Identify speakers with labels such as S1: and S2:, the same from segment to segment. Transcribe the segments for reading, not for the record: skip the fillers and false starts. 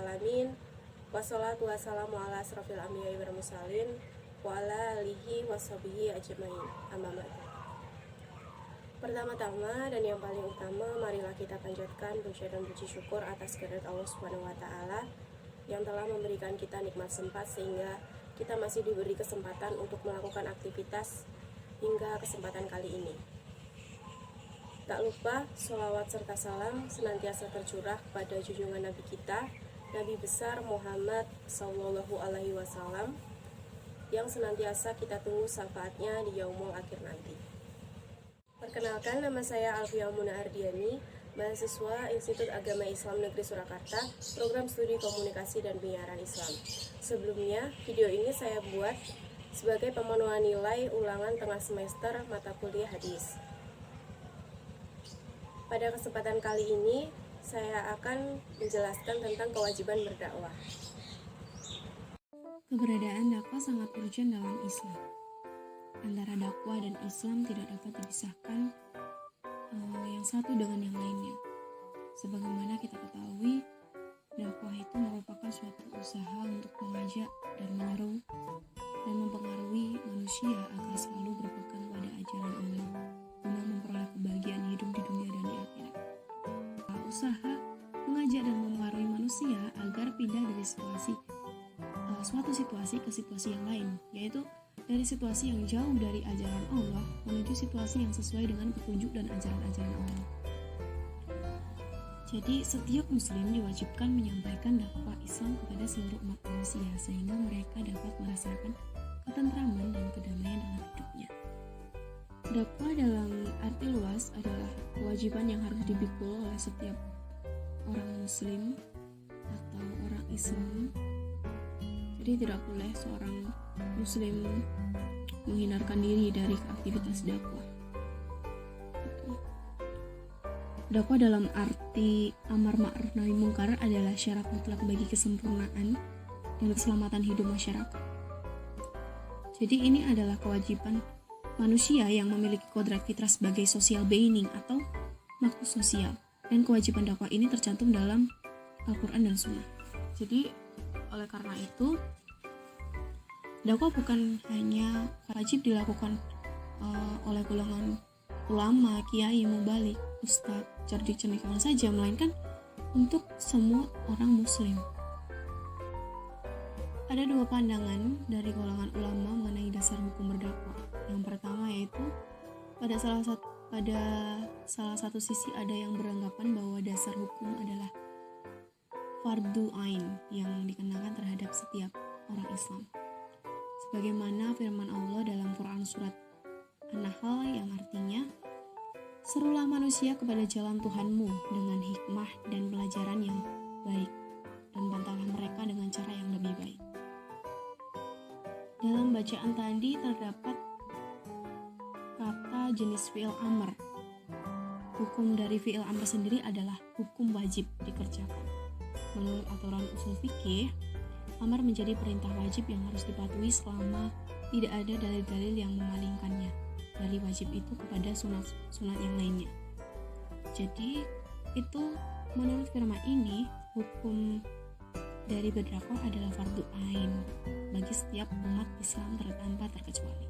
S1: alamin. Wassalatu wassalamu ala asrofil anbiya'i wal mursalin wa ala alihi washabihi ajmain. Amma ba'du. Pertama-tama dan yang paling utama, marilah kita panjatkan puja dan puji syukur atas kehadirat Allah Subhanahu wa taala yang telah memberikan kita nikmat sempat sehingga kita masih diberi kesempatan untuk melakukan aktivitas hingga kesempatan kali ini. Tak lupa sholawat serta salam senantiasa tercurah pada junjungan Nabi kita, Nabi besar Muhammad Sallallahu Alaihi Wasallam, yang senantiasa kita tunggu syafaatnya di yaumul akhir nanti. Perkenalkan, nama saya Alfia Muna Ardiani, mahasiswa Institut Agama Islam Negeri Surakarta, program studi komunikasi dan penyiaran Islam. Sebelumnya, video ini saya buat sebagai pemenuhan nilai ulangan tengah semester mata kuliah hadis. Pada kesempatan kali ini, saya akan menjelaskan tentang kewajiban berdakwah.
S2: Keberadaan dakwah sangat urgent dalam Islam. Antara dakwah dan Islam tidak dapat dipisahkan yang satu dengan yang lainnya. Sebagaimana kita ketahui, dakwah itu merupakan suatu usaha untuk mengajak dan menyeru dan mempengaruhi manusia agar selalu berpegang pada ajaran Allah guna memperoleh kebahagiaan hidup di dunia dan di akhirat. Usaha mengajak dan mempengaruhi manusia agar pindah dari suatu situasi ke situasi yang lain, yaitu dari situasi yang jauh dari ajaran Allah menuju situasi yang sesuai dengan petunjuk dan ajaran-ajaran Allah. Jadi setiap muslim diwajibkan menyampaikan dakwah Islam kepada seluruh umat manusia sehingga mereka dapat merasakan ketentraman dan kedamaian dalam hidupnya. Dakwah dalam arti luas adalah kewajiban yang harus dipikul oleh setiap orang muslim atau orang Islam. Jadi tidak boleh seorang muslim menghindarkan diri dari aktivitas dakwah. Dakwah dalam arti amar ma'ruf nahi mungkar adalah syarat mutlak bagi kesempurnaan dan keselamatan hidup masyarakat. Jadi ini adalah kewajiban manusia yang memiliki kodrat fitrah sebagai social being atau makhluk sosial, dan kewajiban dakwah ini tercantum dalam Al-Quran dan Sunnah. Jadi oleh karena itu dakwah bukan hanya wajib dilakukan oleh golongan ulama, kiai, mubalik, ustadz, cerdik cendekiawan saja, melainkan untuk semua orang muslim. Ada dua pandangan dari golongan ulama mengenai dasar hukum berdakwah. Yang pertama yaitu pada salah satu sisi ada yang beranggapan bahwa dasar hukum adalah fardu ain yang dikenakan terhadap setiap orang Islam. Sebagaimana firman Allah dalam Quran surat An-Nahl yang artinya, serulah manusia kepada jalan Tuhanmu dengan hikmah dan pelajaran yang baik, dan bantalah mereka dengan cara yang lebih baik. Dalam bacaan tadi terdapat kata jenis fi'il amr. Hukum dari fi'il amr sendiri adalah hukum wajib dikerjakan. Menurut aturan usul fikih, amar menjadi perintah wajib yang harus dipatuhi selama tidak ada dalil-dalil yang memalingkannya dari wajib itu kepada sunat yang lainnya. Jadi itu menurut firman ini, hukum dari berdakwah adalah fardu ain bagi setiap umat Islam tanpa terkecuali.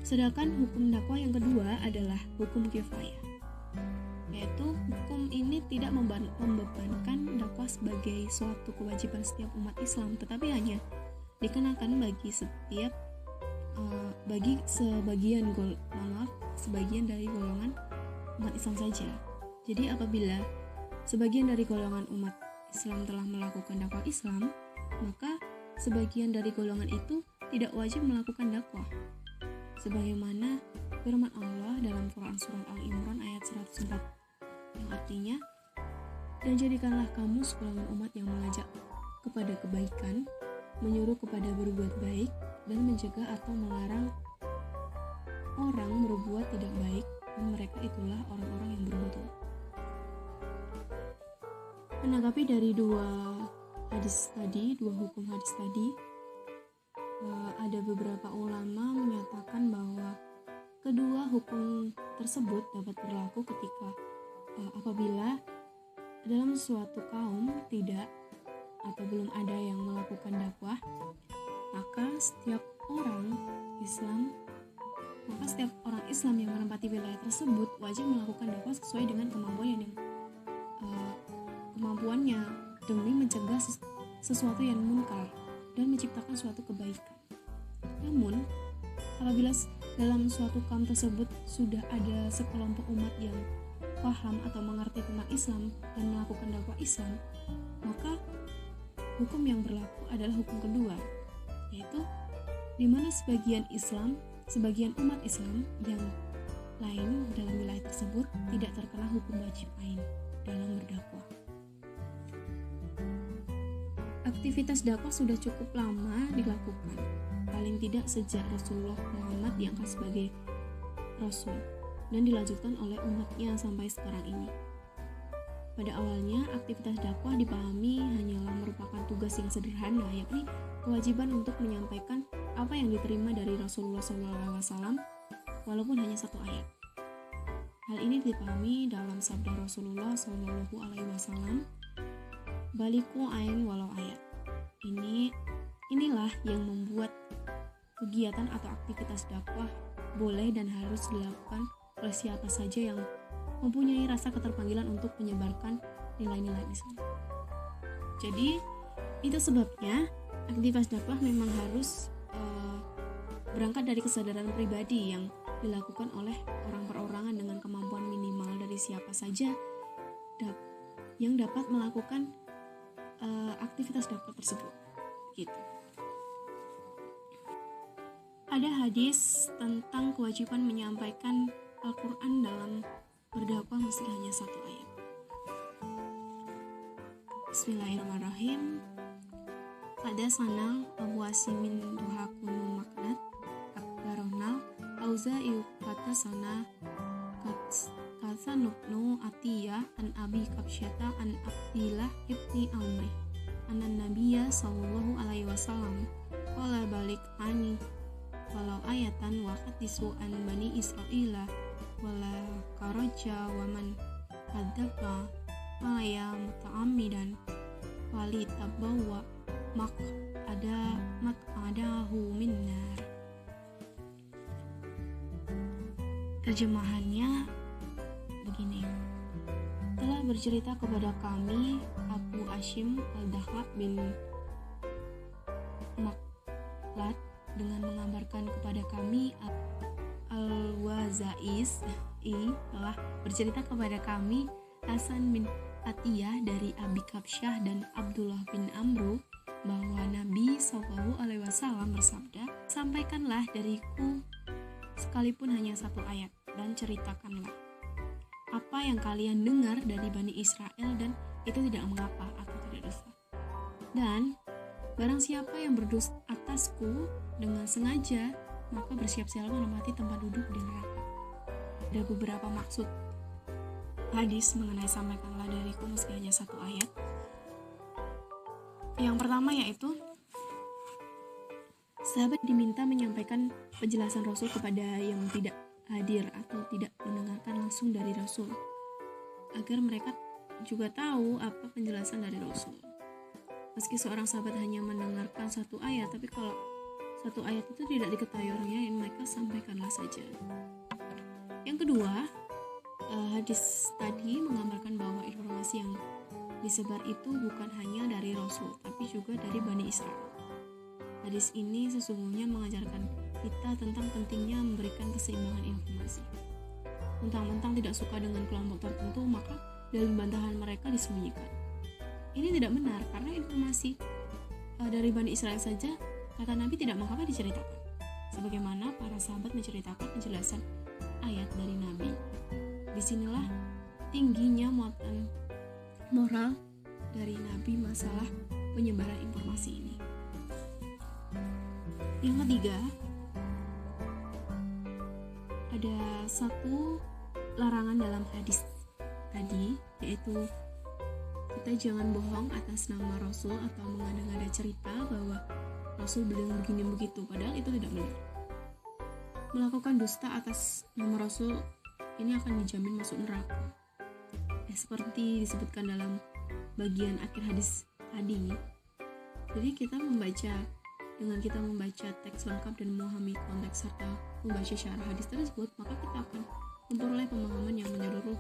S2: Sedangkan hukum dakwah yang kedua adalah hukum kifayah, yaitu hukum ini tidak membebankan dakwah sebagai suatu kewajiban setiap umat Islam, tetapi hanya dikenakan bagi sebagian dari golongan umat Islam saja. Jadi apabila sebagian dari golongan umat Islam telah melakukan dakwah Islam, maka sebagian dari golongan itu tidak wajib melakukan dakwah. Sebagaimana firman Allah dalam Quran surat Al-Imran ayat 104 yang artinya, dan jadikanlah kamu segolongan umat yang mengajak kepada kebaikan, menyuruh kepada berbuat baik, dan mencegah atau melarang orang berbuat tidak baik, dan mereka itulah orang-orang yang beruntung. Menanggapi dari dua hukum hadis tadi, ada beberapa ulama menyatakan bahwa kedua hukum tersebut dapat berlaku ketika apabila dalam suatu kaum tidak atau belum ada yang melakukan dakwah, maka setiap orang Islam yang menempati wilayah tersebut wajib melakukan dakwah sesuai dengan kemampuannya demi mencegah sesuatu yang munkar dan menciptakan suatu kebaikan. Namun, apabila dalam suatu kaum tersebut sudah ada sekelompok umat yang paham atau mengerti tentang Islam dan melakukan dakwah Islam, maka hukum yang berlaku adalah hukum kedua, yaitu di mana sebagian umat Islam yang lain dalam wilayah tersebut tidak terkena hukum wajib ain dalam berdakwah. Aktivitas dakwah sudah cukup lama dilakukan, paling tidak sejak Rasulullah Muhammad diangkat sebagai Rasul dan dilanjutkan oleh umatnya sampai sekarang ini. Pada awalnya, aktivitas dakwah dipahami hanyalah merupakan tugas yang sederhana, yakni kewajiban untuk menyampaikan apa yang diterima dari Rasulullah SAW, walaupun hanya satu ayat. Hal ini dipahami dalam sabda Rasulullah SAW, "Baliku ain walau ayat." Inilah yang membuat kegiatan atau aktivitas dakwah boleh dan harus dilakukan oleh siapa saja yang mempunyai rasa keterpanggilan untuk menyebarkan nilai-nilai Islam. Jadi, itu sebabnya aktivitas dakwah memang harus berangkat dari kesadaran pribadi yang dilakukan oleh orang perorangan dengan kemampuan minimal dari siapa saja yang dapat melakukan aktivitas dakwah tersebut. Gitu. Ada hadis tentang kewajiban menyampaikan Al-Quran dalam berdakwah meski hanya satu ayat. Bismillahirrahmanirrahim. Pada sanal Abu Asimin Duhakunu Maknat Akbaronal Auza'i kata sana kata nuknu Atiyah an Abi Kabsyata an Abdillah ibni Amri anan Nabiya sallallahu alaihi wasallam qala balik ani walau ayatan wa hadisu an Bani Israila wala karaja waman hadaka maya muta'amidan wali tabawa mak adahu minnar. Terjemahannya begini: telah bercerita kepada kami Abu Ashim al-Dahab bin Maklat dengan mengabarkan kepada kami Al-Wazais telah bercerita kepada kami Hasan bin Atiyah dari Abi Kabsyah dan Abdullah bin Amru bahwa Nabi SAW bersabda, "Sampaikanlah dariku sekalipun hanya satu ayat dan ceritakanlah apa yang kalian dengar dari Bani Israel dan itu tidak mengapa atau tidak dosa. Dan barang siapa yang berdosa atasku dengan sengaja, maka bersiap-siaplah menempati tempat duduk di neraka." Ada beberapa maksud hadis mengenai sampaikanlah dariku meski hanya satu ayat. Yang pertama yaitu sahabat diminta menyampaikan penjelasan Rasul kepada yang tidak hadir atau tidak mendengarkan langsung dari Rasul, agar mereka juga tahu apa penjelasan dari Rasul. Meski seorang sahabat hanya mendengarkan satu ayat, tapi kalau satu ayat itu tidak diketahui orangnya, mereka sampaikanlah saja. Yang kedua, hadis tadi menggambarkan bahwa informasi yang disebar itu bukan hanya dari Rasul, tapi juga dari Bani Israel. Hadis ini sesungguhnya mengajarkan kita tentang pentingnya memberikan keseimbangan informasi. Mentang-mentang tidak suka dengan kelompok tertentu, maka dalil bantahan mereka disembunyikan. Ini tidak benar, karena informasi dari Bani Israel saja, kata Nabi, tidak mengapa diceritakan. Sebagaimana para sahabat menceritakan penjelasan ayat dari Nabi. Disinilah tingginya muatan moral dari Nabi masalah penyebaran informasi ini. Yang ketiga, ada satu larangan dalam hadis tadi, yaitu kita jangan bohong atas nama Rasul atau mengada-ngada cerita bahwa Rasul bilang begini begitu, padahal itu tidak benar. Melakukan dusta atas nama Rasul ini akan dijamin masuk neraka. seperti disebutkan dalam bagian akhir hadis tadi. Jadi dengan kita membaca teks lengkap dan memahami konteks serta membaca syarah hadis tersebut, maka kita akan memperoleh pemahaman yang menyeluruh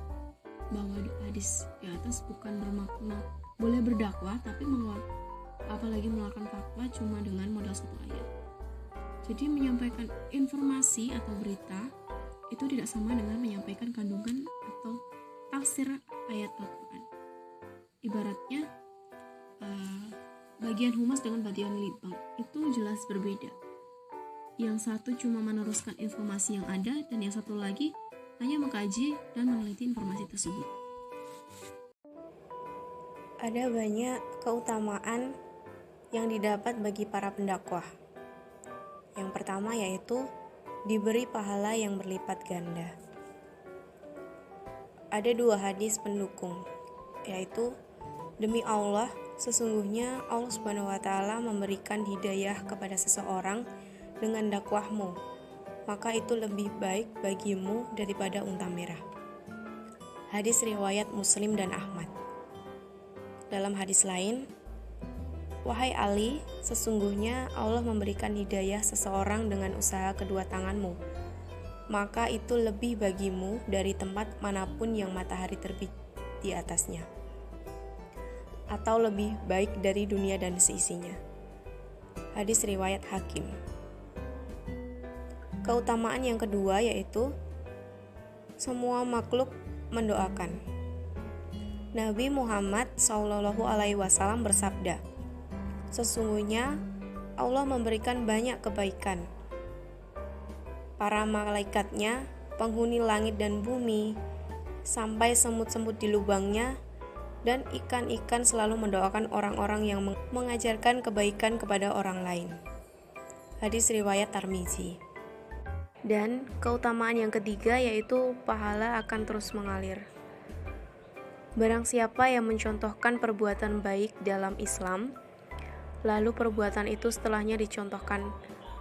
S2: bahwa hadis di atas bukan bermakna boleh berdakwah, tapi apalagi mengeluarkan fatwa cuma dengan modal satu ayat. Jadi menyampaikan informasi atau berita itu tidak sama dengan menyampaikan kandungan atau tafsir ayat Al-Quran. Ibaratnya bagian humas dengan bagian litbang itu jelas berbeda. Yang satu cuma meneruskan informasi yang ada, dan yang satu lagi hanya mengkaji dan meneliti informasi tersebut.
S1: Ada banyak keutamaan yang didapat bagi para pendakwah. Yang pertama yaitu diberi pahala yang berlipat ganda. Ada 2 hadis pendukung, yaitu demi Allah, sesungguhnya Allah Subhanahu wa taala memberikan hidayah kepada seseorang dengan dakwahmu, maka itu lebih baik bagimu daripada unta merah. Hadis riwayat Muslim dan Ahmad. Dalam hadis lain, wahai Ali, sesungguhnya Allah memberikan hidayah seseorang dengan usaha kedua tanganmu, maka itu lebih bagimu dari tempat manapun yang matahari terbit di atasnya, atau lebih baik dari dunia dan seisinya. Hadis riwayat Hakim. Keutamaan yang kedua yaitu semua makhluk mendoakan. Nabi Muhammad SAW bersabda, sesungguhnya Allah memberikan banyak kebaikan. Para malaikatnya, penghuni langit dan bumi, sampai semut-semut di lubangnya, dan ikan-ikan selalu mendoakan orang-orang yang mengajarkan kebaikan kepada orang lain. Hadis riwayat Tirmizi. Dan keutamaan yang ketiga yaitu pahala akan terus mengalir. Barang siapa yang mencontohkan perbuatan baik dalam Islam, lalu perbuatan itu setelahnya dicontohkan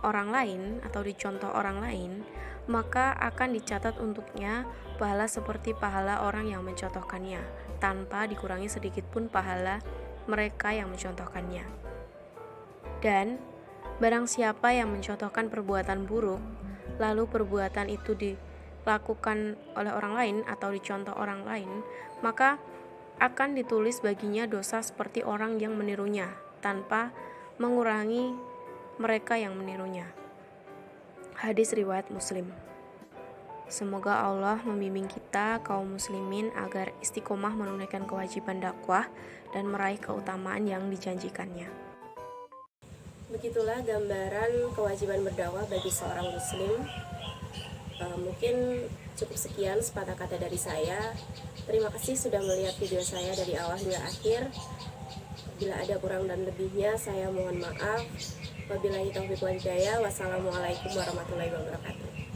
S1: orang lain atau dicontoh orang lain, maka akan dicatat untuknya pahala seperti pahala orang yang mencontohkannya, tanpa dikurangi sedikit pun pahala mereka yang mencontohkannya. Dan barang siapa yang mencontohkan perbuatan buruk, lalu perbuatan itu dilakukan oleh orang lain atau dicontoh orang lain, maka akan ditulis baginya dosa seperti orang yang menirunya, tanpa mengurangi mereka yang menirunya. Hadis riwayat Muslim. Semoga Allah membimbing kita kaum muslimin agar istiqomah menunaikan kewajiban dakwah dan meraih keutamaan yang dijanjikannya. Begitulah gambaran kewajiban berdakwah bagi seorang muslim. Mungkin cukup sekian sepatah kata dari saya. Terima kasih sudah melihat video saya dari awal hingga akhir. Bila ada kurang dan lebihnya, saya mohon maaf. Wabillahi taufiq wal hidayah. Wassalamualaikum warahmatullahi wabarakatuh.